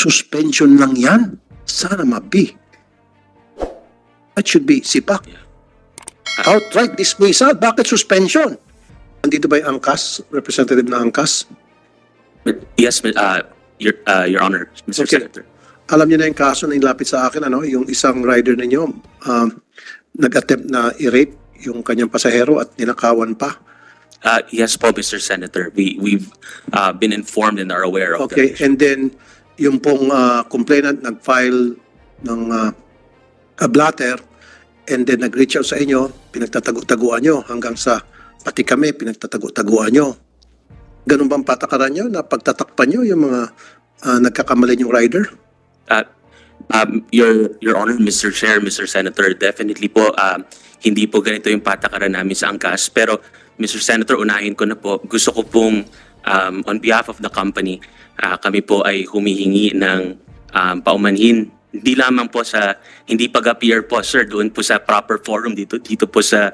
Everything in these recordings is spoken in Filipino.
suspension lang yan. Sana mabi. That should be sipak. Outright dismissal. Bakit suspension? Nandito ba yung ANCAS? Representative na ANCAS? Yes, Your Honor, Mr. Okay. Senator. Alam niyo na yung kaso na inilapit sa akin, yung isang rider ninyo, nag-attempt na i-rape yung kanyang pasahero at ninakawan pa. Yes po, Mr. Senator. We've been informed and are aware of Okay, that. and then yung pong complainant nag-file ng blatter and then nag-reach out sa inyo, pinagtatago-taguan nyo hanggang sa pati kami pinagtatago-taguan nyo. Ganun bang patakaran nyo na pagtatakpan nyo yung mga nagkakamali yung rider? Your Honor, Mr. Chair, Mr. Senator, definitely po, hindi po ganito yung patakaran namin sa angkas. Pero, Mr. Senator, unahin ko na po, gusto ko pong, on behalf of the company, kami po ay humihingi ng paumanhin. Hindi lamang po sa, hindi pag-appear po, sir, doon po sa proper forum dito po sa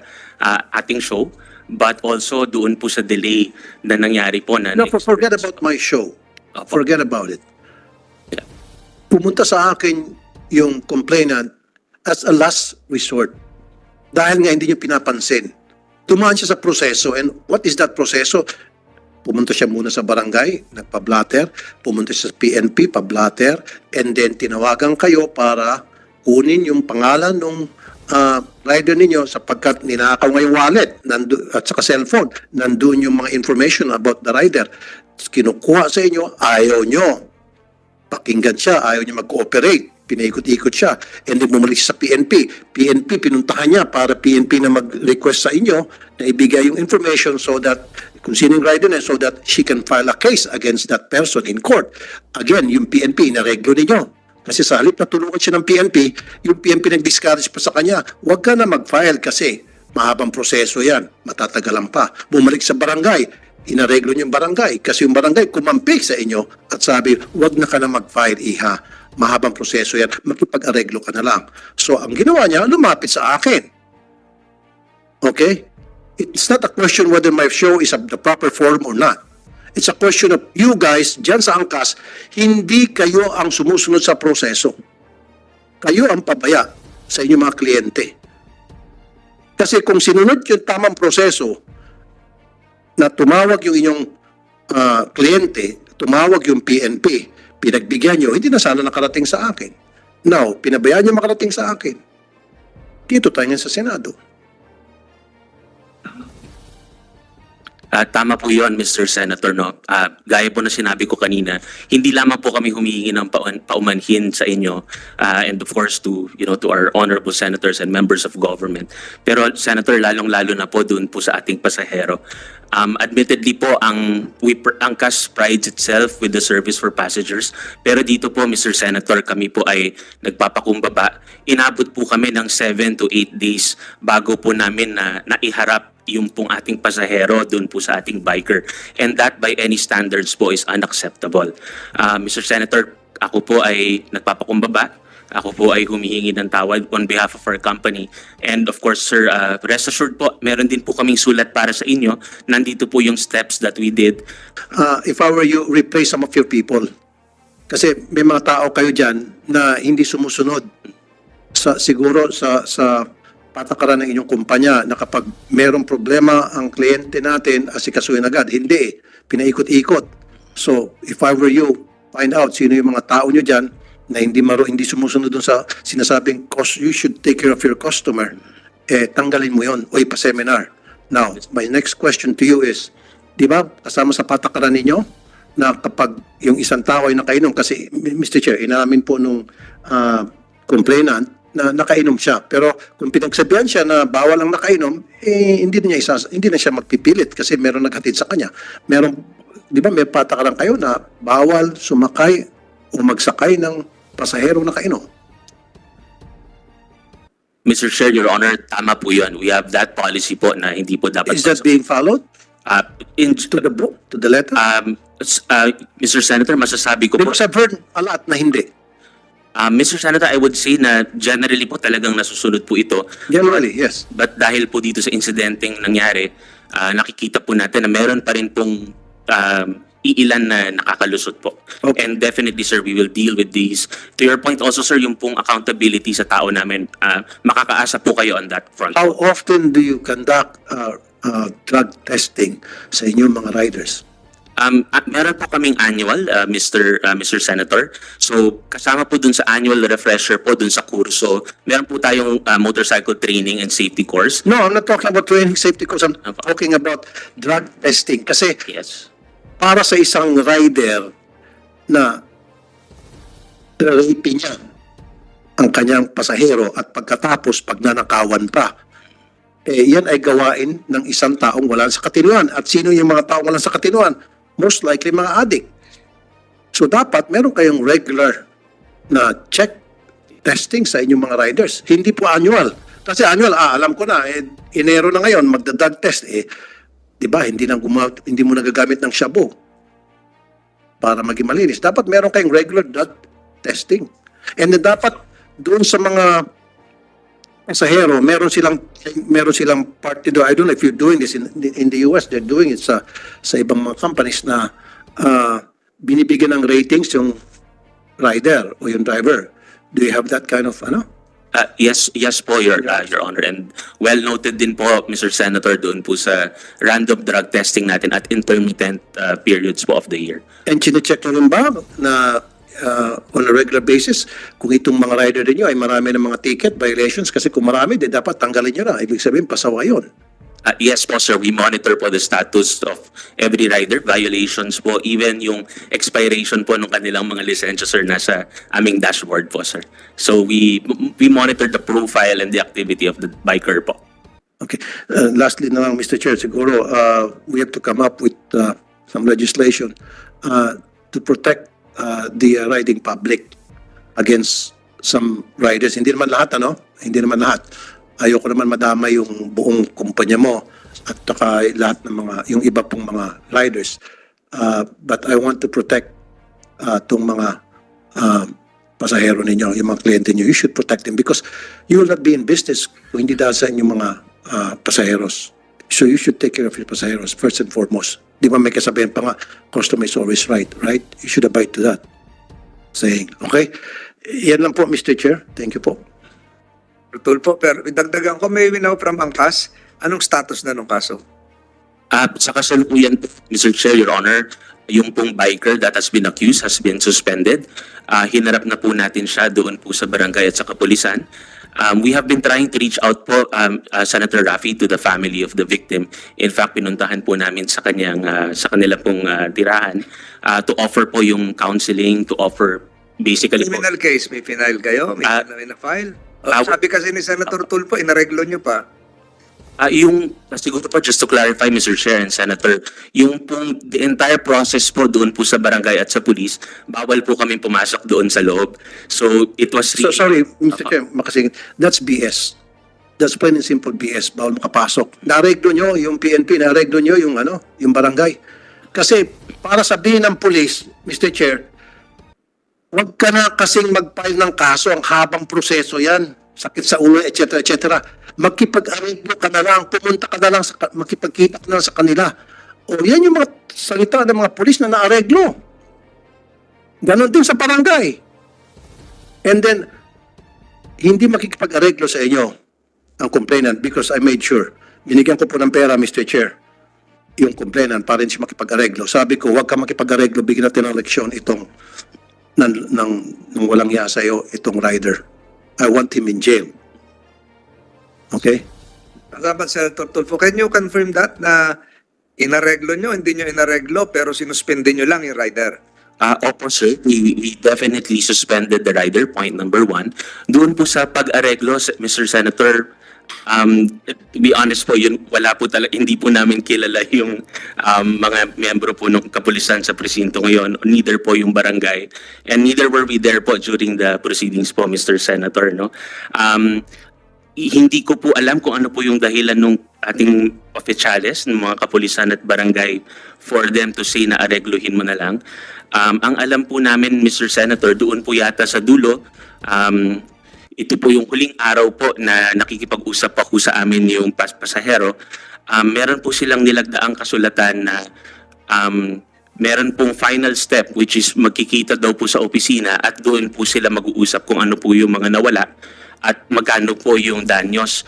ating show, but also doon po sa delay na nangyari po na... No, forget about my show. Opo. Forget about it. Yeah. Pumunta sa akin yung complainant as a last resort. Dahil nga hindi nyo pinapansin. Tumaan siya sa proseso. And what is that proseso? Pumunta siya muna sa barangay, nagpa-blatter. Pumunta siya sa PNP, pa-blatter. And then tinawagan kayo para kunin yung pangalan ng rider ninyo sapagkat ninakaw nga yung wallet at saka cellphone. Nandun yung mga information about the rider. Kinukuha sa inyo, ayaw nyo. Pakinggan siya, ayaw niya mag-cooperate. Pinaikot-ikot siya. And then bumalik siya sa PNP. PNP, pinuntahan niya para PNP na mag-request sa inyo na ibigay yung information so that, kung sino yung rider na, so that she can file a case against that person in court. Again, yung PNP, nareglo ninyo. Kasi sa halip na tulungan siya ng PNP, yung PNP nag-discourage pa sa kanya, huwag ka na mag-file kasi mahabang proseso yan, matatagalan pa. Bumalik sa barangay, inareglo niyo yung barangay kasi yung barangay kumampi sa inyo at sabi, huwag na ka na mag-file, iha. Mahabang proseso yan, makipag-areglo ka na lang. So, ang ginawa niya, lumapit sa akin. Okay? It's not a question whether my show is the proper form or not. It's a question of you guys, dyan sa angkas, hindi kayo ang sumusunod sa proseso. Kayo ang pabaya sa inyong mga kliyente. Kasi kung sinunod yung tamang proseso, na tumawag yung inyong kliyente, tumawag yung PNP, pinagbigyan nyo, hindi na sana nakarating sa akin. Now, pinabayaan nyo makarating sa akin. Dito tayo sa Senado. Tama po yun, Mr. Senator. No? Gaya po na sinabi ko kanina, hindi lamang po kami humihingi ng paumanhin sa inyo and of course to our honorable senators and members of government. Pero Senator, lalong-lalo na po doon po sa ating pasahero. Admittedly po, ang CAS prides itself with the service for passengers. Pero dito po, Mr. Senator, kami po ay nagpapakumbaba. Inabot po kami ng 7 to 8 days bago po namin na naiharap yung pong ating pasahero doon po sa ating biker. And that by any standards po is unacceptable. Mr. Senator, ako po ay nagpapakumbaba. Ako po ay humihingi ng tawad on behalf of our company. And of course, sir, rest assured po, meron din po kaming sulat para sa inyo. Nandito po yung steps that we did. If I were you, replace some of your people. Kasi may mga tao kayo dyan na hindi sumusunod siguro sa patakaran ng inyong kumpanya na kapag mayroong problema ang kliyente natin, asikasuhin agad. Hindi. Pinaikot-ikot. So, if I were you, find out sino yung mga tao nyo dyan na hindi sumusunod dun sa sinasabing you should take care of your customer. Tanggalin mo yon o ipa-seminar. Now, my next question to you is, di ba, kasama sa patakaran ninyo na kapag yung isang tao ay nakainom, kasi Mr. Chair, inamin po nung complainant na nakainom siya. Pero kung pinagsabihan siya na bawal ang nakainom, hindi na siya magpipilit kasi meron naghatid sa kanya. Meron, di ba, may patakaran kayo na bawal sumakay o magsakay ng pasahero nakainom. Mr. Chair, Your Honor, tama po yun. We have that policy po na hindi po dapat... Is that being followed? To the book? To the letter? Mr. Senator, masasabi ko po... Because I've heard a lot na hindi. Mr. Senator, I would say na generally po talagang nasusunod po ito. Generally, yes. But dahil po dito sa insidenteng nangyari, nakikita po natin na meron pa rin pong iilan na nakakalusot po. Okay. And definitely, sir, we will deal with these. To your point also, sir, yung pong accountability sa tao namin, makakaasa po kayo on that front. How often do you conduct drug testing sa inyong mga riders? Meron po kaming annual, Mr. Senator. So, kasama po dun sa annual refresher po dun sa kurso, meron po tayong motorcycle training and safety course. No, I'm not talking about training safety course. I'm talking about drug testing. Kasi Yes. para sa isang rider na rape niya ang kanyang pasahero at pagkatapos pagnanakawan pa, yan ay gawain ng isang taong wala sa katinuan. At sino yung mga taong wala sa katinuan? Most likely mga addict. So dapat meron kayong regular na check testing sa inyong mga riders. Hindi po annual. Kasi annual, alam ko na, Enero na ngayon, magda-drug test. Di ba, hindi mo nagagamit ng shabu para maging malinis. Dapat meron kayong regular drug testing. And then dapat doon sa mga pasahero, meron silang part to do. I don't know if you're doing this in the US, they're doing it sa ibang mga companies na binibigyan ng ratings yung rider o yung driver. Do you have that kind of Yes po, Your Honor. And well noted din po, Mr. Senator, doon po sa random drug testing natin at intermittent periods po of the year. And chinecheck nyo rin ba na on a regular basis kung itong mga rider ninyo ay marami ng mga ticket violations? Kasi kung marami, dapat tanggalin nyo na. Ibig sabihin, pasawa yun. Yes po, sir. We monitor po the status of every rider, violations po, even yung expiration po ng kanilang mga lisensya, sir, nasa aming dashboard po, sir. So we monitor the profile and the activity of the biker po. Okay. Lastly na lang, Mr. Chair, siguro we have to come up with some legislation to protect the riding public against some riders. Hindi naman lahat, Hindi naman lahat. Ayoko naman madama yung buong kumpanya mo at saka lahat ng yung iba pong mga riders. But I want to protect tong mga pasahero ninyo, yung mga kliyente niyo. You should protect them because you will not be in business kung hindi dahil sa inyong mga pasaheros. So you should take care of your pasaheros first and foremost. Di ba may kasabihan pa nga, customer is always right? You should abide to that saying. Okay? Yan lang po, Mr. Chair. Thank you po. Tulfo, pero idagdagan ko, may winaw from angkas. Anong status na nung kaso? Sa kasalukuyan, Mr. Chair, Your Honor, yung pong biker that has been accused has been suspended. Hinarap na po natin siya doon po sa barangay at sa kapulisan. We have been trying to reach out po, Senator Raffy, to the family of the victim. In fact, pinuntahan po namin sa kanila pong tirahan to offer po yung counseling, to offer basically po. Criminal case, may final kayo? May na-file? Sabi kasi ni Senator Tulfo, inareglo nyo pa. Siguro po, just to clarify, Mr. Chair and Senator, yung pong the entire process po doon po sa barangay at sa police, bawal po kami pumasok doon sa loob. So, it was So, sorry, Mr. Chair, makasingit. That's BS. That's plain and simple BS. Bawal makapasok. Nareglo nyo yung PNP, nareglo nyo yung barangay. Kasi, para sabihin ng police, Mr. Chair, huwag ka na kasing mag-file ng kaso, ang habang proseso yan, sakit sa ulo, etc. etc. Magkipag-arreglo ka na lang, pumunta ka na lang, makipagkita ka na lang sa kanila. O yan yung mga salita ng mga pulis na naareglo. Ganon din sa barangay. And then, hindi makikipag-areglo sa inyo ang complainant because I made sure, binigyan ko po ng pera, Mr. Chair, yung complainant para hindi siya makipag-areglo. Sabi ko, huwag ka makipag-areglo, bigyan natin ng leksyon itong nang walang iya sa'yo, itong rider. I want him in jail. Okay? Salamat, Senator Tulfo. Can you confirm that na inareglo nyo, hindi nyo inareglo, pero sinuspende nyo lang yung rider? Opo, sir. We definitely suspended the rider, point number 1. Doon po sa pag-areglo, Mr. Senator, to be honest po, yun, wala po talaga, hindi po namin kilala yung mga miyembro po ng kapulisan sa presinto ngayon, neither po yung barangay, and neither were we there po during the proceedings po, Mr. Senator, no? Hindi ko po alam kung ano po yung dahilan ng ating oficiales, ng mga kapulisan at barangay for them to say na aregluhin mo na lang. Ang alam po namin, Mr. Senator, doon po yata sa dulo, ito po yung huling araw po na nakikipag-usap po sa amin yung pasahero. Meron po silang nilagdaang kasulatan na meron pong final step which is magkikita daw po sa opisina at doon po sila mag-uusap kung ano po yung mga nawala at magkano po yung danyos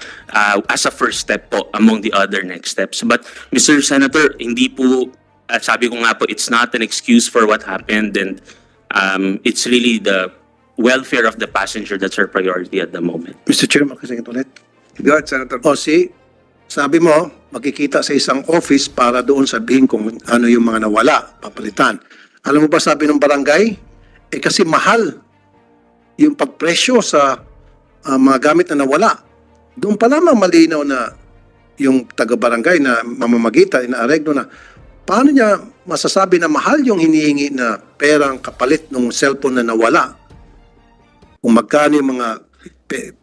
as a first step po among the other next steps. But Mr. Senator, hindi po, sabi ko nga po, it's not an excuse for what happened, and it's really the welfare of the passenger that's our priority at the moment. Mr. Chair, makasingit ulit. Go ahead, Senator. O sabi mo, magkikita sa isang office para doon sabihin kung ano yung mga nawala, papalitan. Alam mo ba sabi ng barangay? Kasi mahal yung pagpresyo sa mga gamit na nawala. Doon pa lamang malinaw na yung taga-barangay na mamamagitan, inaareglo na paano niya masasabi na mahal yung hinihingi na perang kapalit ng cellphone na nawala? Kung magkano yung mga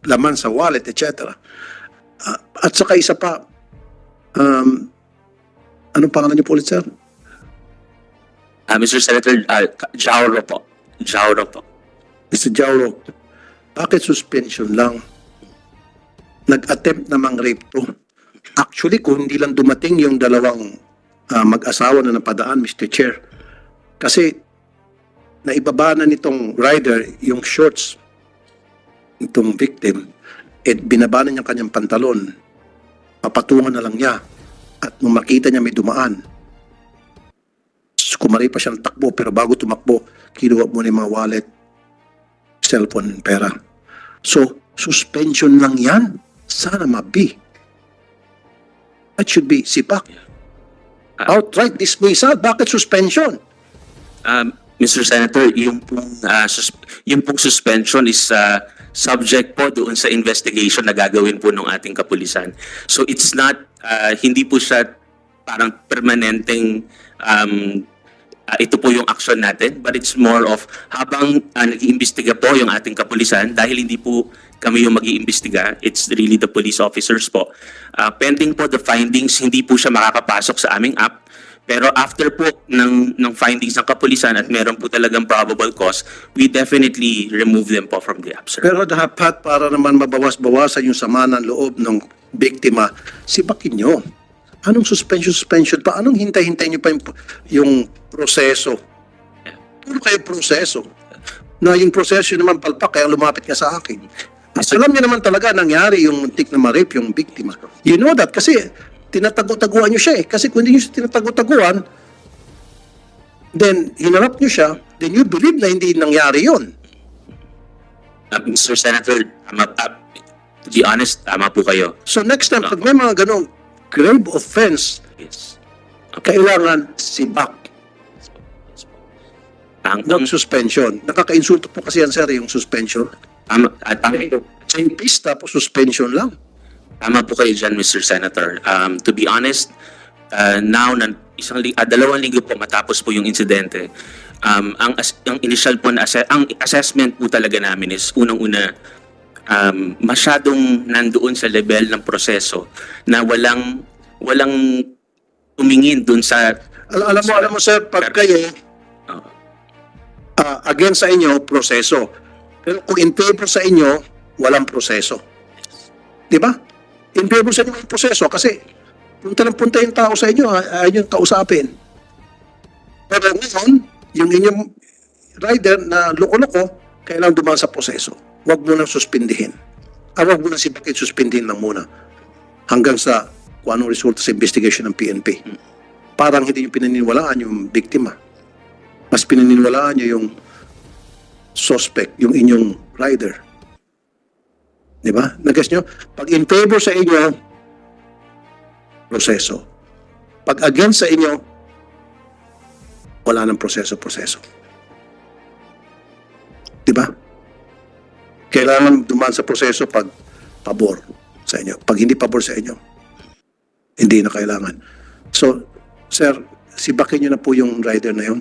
laman sa wallet, etc. At saka isa pa, anong pangalan niyo po ulit, sir? Mr. Senator, Jauro po. Jauro po. Mr. Jauro, bakit suspension lang? Nag-attempt namang rape to. Actually, kung hindi lang dumating yung dalawang mag-asawa na napadaan, Mr. Chair, kasi naibaba na nitong rider yung shorts itong victim, binaba na niya kanyang pantalon, papatungan na lang niya, at nung makita niya may dumaan, kumari pa siya ng takbo, pero bago tumakbo, kinuha mo na yung mga wallet, cellphone, pera. So, suspension lang yan. Sana mabi. That should be sipak. Outright dismissal. Bakit suspension? Mr. Senator, yung pong suspension is subject po doon sa investigation na gagawin po ng ating kapulisan. So it's not, hindi po siya parang permanenteng ito po yung action natin, but it's more of habang nag-iimbestiga po yung ating kapulisan, dahil hindi po kami yung mag-iimbestiga, it's really the police officers po. Pending po the findings, hindi po siya makakapasok sa aming app. Pero after po ng findings ng kapulisan at meron po talagang probable cause, we definitely remove them po from the app, sir. Pero dapat para naman mabawas-bawasan yung sama ng loob ng biktima, sibakin nyo. Anong suspension pa? Anong hintay-hintay nyo pa yung proseso? Puro kayo proseso. Na yung proseso naman palpak, kaya lumapit ka sa akin. Alam niyo naman talaga nangyari yung muntik na ma-rape yung biktima. You know that kasi tinatago-taguan nyo siya eh. Kasi kung hindi nyo siya tinatago-taguan, then hinarap nyo siya, then you believe na hindi nangyari yun. Mr. Senator, to be honest, tama po kayo. So next time, pag may mga ganong grave offense, Yes. kailangan sibak, not suspension. Nakaka-insulto po kasi yan, sir, yung suspension. Same piece, tapos suspension lang. Tama po kayo dyan, Mr. Senator. To be honest, now, dalawang linggo po matapos po yung insidente, ang initial po na ang assessment po talaga namin is unang-una, masyadong nandoon sa level ng proseso na walang tumingin dun sa... Alam mo, sir, pag kayo, against sa inyo, proseso. Pero kung in favor sa inyo, walang proseso. Di ba? In favor sa inyo yung proseso kasi punta ng punta yung tao sa inyo, ayaw yung kausapin. Pero ngayon, yung inyong rider na loko-loko, kailangan dumaan sa proseso. Huwag mo nang suspindihin. Huwag mo nang sibakin, suspindihin lang muna. Hanggang sa kung anong resulta sa investigation ng PNP. Parang hindi nyo pinaniniwalaan yung biktima. Mas pinaniniwalaan nyo yung suspect, yung inyong rider. Di ba? Nag-guess nyo? Pag in favor sa inyo, proseso. Pag against sa inyo, wala nang proseso. Di ba? Kailangan dumaan sa proseso pag pabor sa inyo. Pag hindi pabor sa inyo, hindi na kailangan. So, sir, sibakin nyo na po yung rider na yun.